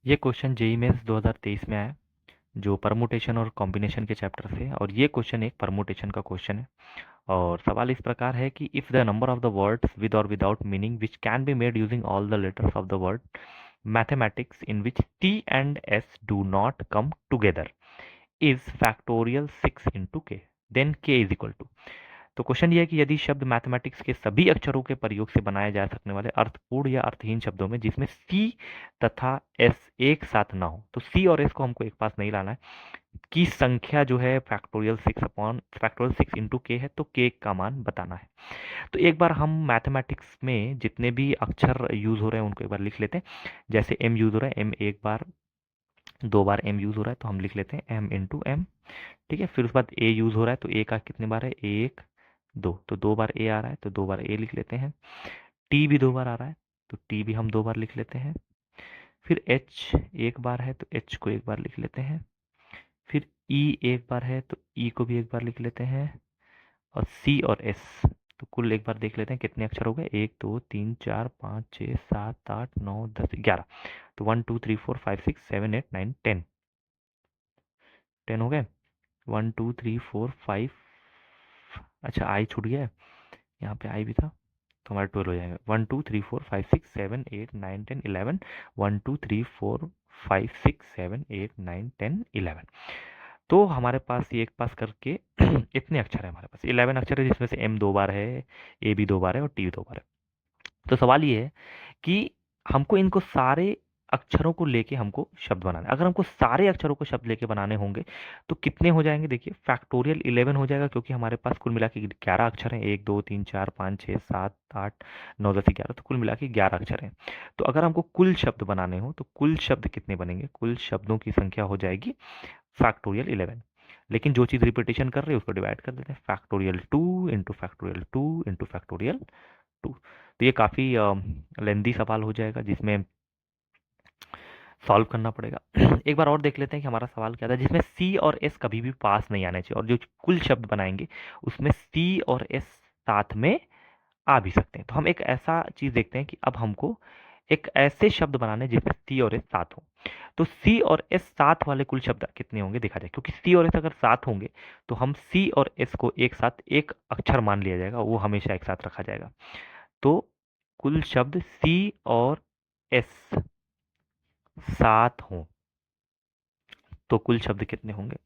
ये question JEE mains 2023 में आया, जो परमुटेशन और कॉम्बिनेशन के चैप्टर से है। और ये क्वेश्चन एक परमुटेशन का क्वेश्चन है। और सवाल इस प्रकार है कि if the number of the words with और without meaning which can be made using all the letters of the word mathematics in which T and S do not come together is factorial 6 into k, then k is equal to. तो question ये है कि यदि शब्द mathematics के सभी अक्षरों के प्रयोग से बनाए जा सकने वाले अर्थपूर्ण या अर्थहीन शब्दों में जिसमें सी तथा एस एक साथ ना हो, तो सी और एस को हमको एक पास नहीं लाना है, की संख्या जो है फैक्टोरियल 6 है, तो के का मान बताना है। तो एक बार हम मैथमेटिक्स में जितने भी अक्षर यूज हो रहे हैं उनको एक बार लिख लेते हैं। जैसे एम यूज हो रहा है, एम एक बार, दो बार एम यूज हो रहा है, तो हम लिख लेते हैं एम इंटू एम। ठीक है, फिर उसके बाद ए यूज हो रहा है, तो ए का कितने बार है, एक दो, तो दो बार ए आ रहा है, तो दो बार ए लिख लेते हैं। टी भी दो बार आ रहा है, तो टी भी हम दो बार लिख लेते हैं। फिर एच एक बार है, तो एच को एक बार लिख लेते हैं। फिर ई एक बार है, तो ई को भी एक बार लिख लेते हैं। और सी और एस, तो कुल एक बार देख लेते हैं कितने अक्षर हो गए, एक दो तीन चार पाँच छः सात आठ नौ दस ग्यारह। तो 1 2 3 4 5 6 7 8 9 10, 10 हो गए। 1 2 3 4 5, अच्छा आई छूट गया है, यहाँ पे आई भी था, तो हमारा 12 हो जाएगा। 1 2 3 4 5 6 7 8 9 10 11, 1 2 3 4 5 6 7 8 9 10 11। तो हमारे पास ये एक पास करके इतने अक्षर है, हमारे पास 11 अक्षर है, जिसमें से एम दो बार है, ए भी दो बार है और टी भी दो बार है। तो सवाल ये है कि हमको इनको सारे अक्षरों को लेके हमको शब्द बनाना है। अगर हमको सारे अक्षरों को शब्द लेके बनाने होंगे तो कितने हो जाएंगे, देखिए फैक्टोरियल 11 हो जाएगा, क्योंकि हमारे पास कुल मिला के 11 अक्षर हैं, 1 2 3 4 5 6 7 8 9 10 11, तो कुल मिला के 11 अक्षर हैं। तो अगर हमको कुल शब्द बनाने हो तो कुल शब्द कितने बनेंगे, कुल शब्दों की संख्या हो जाएगी फैक्टोरियल 11। लेकिन जो चीज़ रिपीटेशन कर रहे हैं उसको डिवाइड कर देते हैं, फैक्टोरियल 2 तो ये काफ़ी लेंदी सवाल हो जाएगा, जिसमें सॉल्व करना पड़ेगा। एक बार और देख लेते हैं कि हमारा सवाल क्या था, जिसमें सी और एस कभी भी पास नहीं आने चाहिए, और जो कुल शब्द बनाएंगे उसमें सी और एस साथ में आ भी सकते हैं। तो हम एक ऐसा चीज़ देखते हैं कि अब हमको एक ऐसे शब्द बनाने जिसमें सी और एस साथ हो। तो सी और एस साथ वाले कुल शब्द कितने होंगे देखा जाए, क्योंकि सी और एस अगर साथ होंगे तो हम सी और एस को एक साथ एक अक्षर मान लिया जाएगा, वो हमेशा एक साथ रखा जाएगा। तो कुल शब्द सी और एस साथ हों तो कुल शब्द कितने होंगे।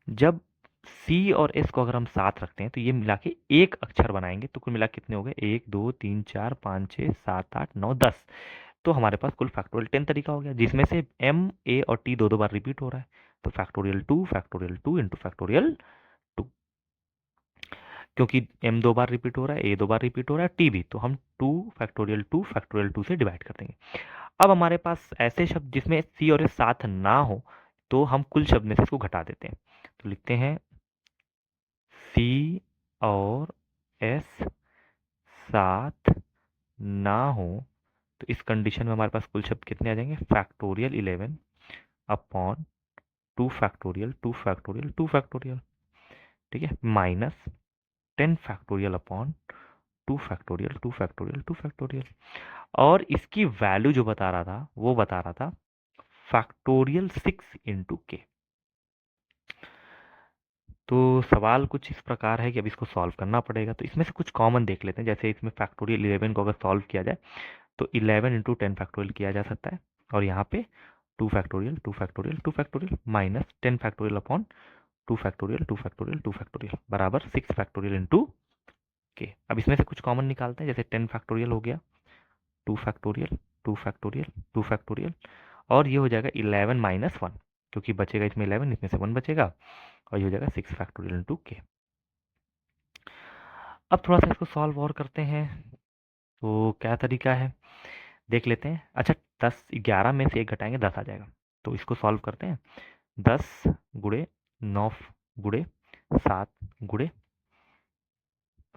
जब सी और एस को अगर हम साथ रखते हैं तो ये मिला के एक अक्षर बनाएंगे, तो कुल मिला के कितने हो गए, 1 2 3 4 5 6 7 8 9 10। तो हमारे पास कुल फैक्टोरियल 10 तरीका हो गया, जिसमें से एम ए और टी दो दो बार रिपीट हो रहा है। तो फैक्टोरियल 2 इंटू फैक्टोरियल 2, क्योंकि एम दो बार रिपीट हो रहा है, ए दो बार रिपीट हो रहा है, टी भी, तो हम 2 फैक्टोरियल 2 से डिवाइड कर देंगे। अब हमारे पास ऐसे शब्द जिसमें सी और एस साथ ना हो, तो हम कुल शब्द में से इसको घटा देते हैं। तो लिखते हैं सी और एस साथ ना हो, तो इस कंडीशन में हमारे पास कुल शब्द कितने आ जाएंगे, फैक्टोरियल 11 अपॉन 2 फैक्टोरियल, ठीक है, माइनस 10 फैक्टोरियल अपॉन 2 फैक्टोरियल। और इसकी वैल्यू जो बता रहा था वो बता रहा था फैक्टोरियल 6 into k। तो सवाल कुछ इस प्रकार है कि अब इसको सॉल्व करना पड़ेगा। तो इसमें से कुछ कॉमन देख लेते हैं, जैसे इसमें फैक्टोरियल 11 को अगर सॉल्व किया जाए तो 11 into 10 फैक्टोरियल किया जा सकता है, और यहाँ पे 2 factorial minus 10 factorial upon 2 factorial बराबर 6 फैक्टोरियल into k। अब इसमें से कुछ कॉमन निकालते हैं, जैसे 10 फैक्टोरियल हो गया, 2 फैक्टोरियल, 2 फैक्टोरियल, और ये हो जाएगा 11 - 1, क्योंकि बचेगा इसमें 11, इसमें से 1 बचेगा, और ये हो जाएगा 6 फैक्टोरियल 2 k। अब थोड़ा सा इसको सॉल्व और करते हैं, तो क्या तरीका है देख लेते हैं। अच्छा, 11 में से 1 घटाएंगे 10 आ जाएगा, तो इसको सॉल्व करते हैं। 10 गुड़े 9 गुड़े 7 गुड़े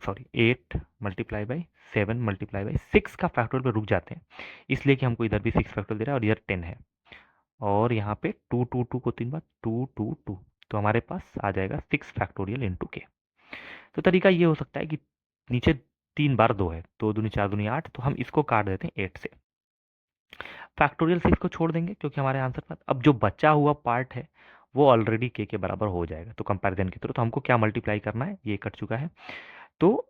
8 मल्टीप्लाई बाई 7 मल्टीप्लाई बाई 6 का फैक्टोरियल पे रुक जाते हैं, इसलिए कि हमको इधर भी 6 फैक्टोरियल दे रहा है और इधर 10 है, और यहाँ पे 2 को 3 बार 2 तो हमारे पास आ जाएगा 6 फैक्टोरियल 2 के। तो तरीका ये हो सकता है कि नीचे 3 बार 2 है, 2 दूनी 4 दूनी 8, तो हम इसको काट देते हैं 8 से। फैक्टोरियल 6 को छोड़ देंगे क्योंकि हमारे आंसर पर अब जो बचा हुआ पार्ट है वो ऑलरेडी के बराबर हो जाएगा। तो कंपैरिजन के थ्रू तो हमको क्या मल्टीप्लाई करना है, ये कट चुका है, तो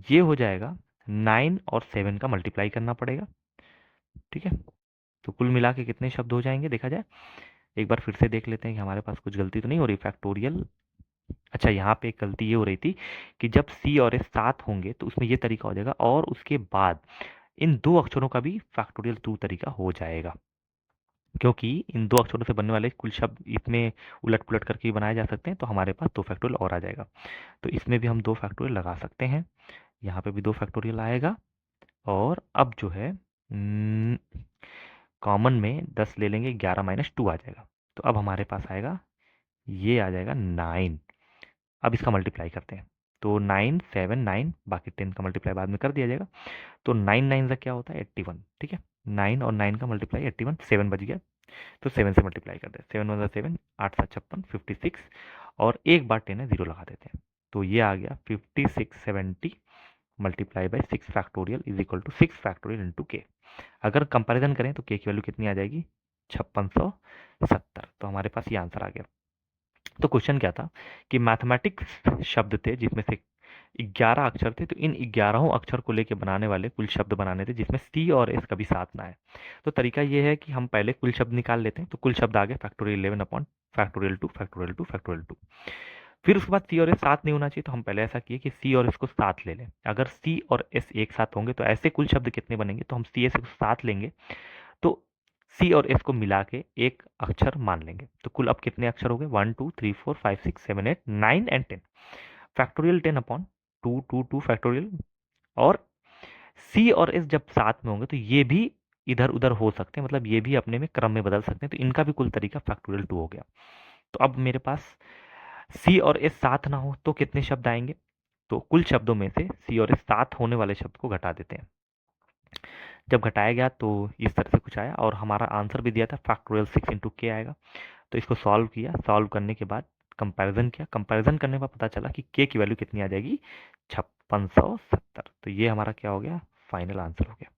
ये हो जाएगा 9 और 7 का मल्टीप्लाई करना पड़ेगा। ठीक है, तो कुल मिला के कितने शब्द हो जाएंगे देखा जाए। एक बार फिर से देख लेते हैं कि हमारे पास कुछ गलती तो नहीं हो रही। फैक्टोरियल, अच्छा यहाँ पे एक गलती ये हो रही थी कि जब सी और एस साथ होंगे तो उसमें ये तरीका हो जाएगा और उसके बाद इन दो अक्षरों का भी फैक्टोरियल 2 तरीका हो जाएगा, क्योंकि इन दो अक्षरों से बनने वाले कुल शब्द इसमें उलट पुलट करके भी बनाए जा सकते हैं। तो हमारे पास 2 फैक्टोरियल और आ जाएगा। तो इसमें भी हम 2 फैक्टोरियल लगा सकते हैं, यहाँ पे भी 2 फैक्टोरियल आएगा। और अब जो है कॉमन में 10 ले लेंगे, 11 माइनस 2 आ जाएगा। तो अब हमारे पास आएगा, ये आ जाएगा 9। अब इसका मल्टीप्लाई करते हैं, तो 9 7 9, बाकी 10 का मल्टीप्लाई बाद में कर दिया जाएगा। तो 9 9 का क्या होता है 81। ठीक है, 9 और 9 का मल्टीप्लाई 81, 7 बच गया, तो 7 से मल्टीप्लाई कर दे, 7 वन 7, 8 7 56, 56, और एक बार 10 है 0 लगा देते हैं। तो ये आ गया 5670 multiply by 6 factorial is equal to 6 factorial into के। अगर कंपैरिजन करें तो के की वैल्यू कितनी आ जाएगी, 5670। तो हमारे पास ये आंसर आ गया। तो क्वेश्चन क्या था कि मैथमेटिक्स शब्द थे जिसमें से 11 अक्षर थे, तो इन 11 अक्षर को लेके बनाने वाले कुल शब्द बनाने थे जिसमें सी और एस कभी साथ ना आए। तो तरीका ये है कि हम पहले कुल शब्द निकाल लेते हैं। तो कुल शब्द आ गए factorial 11 upon factorial 2 factorial 2 factorial 2। फिर उसके बाद सी और एस साथ नहीं होना चाहिए, तो हम पहले ऐसा किए कि सी और एस को साथ ले लें। अगर सी और एस एक साथ होंगे तो ऐसे कुल शब्द कितने बनेंगे, तो हम सी एस को साथ लेंगे, तो सी और एस को मिला के एक अक्षर मान लेंगे। तो कुल अब कितने अक्षर हो गए, 1 2 3 4 5 6 7 8 9 एंड 10। Factorial 10 upon 2 2 2 factorial. और सी और एस जब साथ में होंगे तो ये भी इधर उधर हो सकते हैं, मतलब ये भी अपने में क्रम में बदल सकते हैं, तो इनका भी कुल तरीका फैक्टोरियल 2 हो गया। तो अब मेरे पास सी और एस साथ ना हो तो कितने शब्द आएंगे, तो कुल शब्दों में से सी और एस साथ होने वाले शब्द को घटा देते हैं। जब घटाया गया तो इस तरह से कुछ आया, और हमारा आंसर भी दिया था फैक्टोरियल 6 इंटू के आएगा। तो इसको सॉल्व किया, सॉल्व करने के बाद कंपैरिजन किया, कंपैरिजन करने पर पता चला कि के की वैल्यू कितनी आ जाएगी, 5670। तो ये हमारा क्या हो गया, फाइनल आंसर हो गया।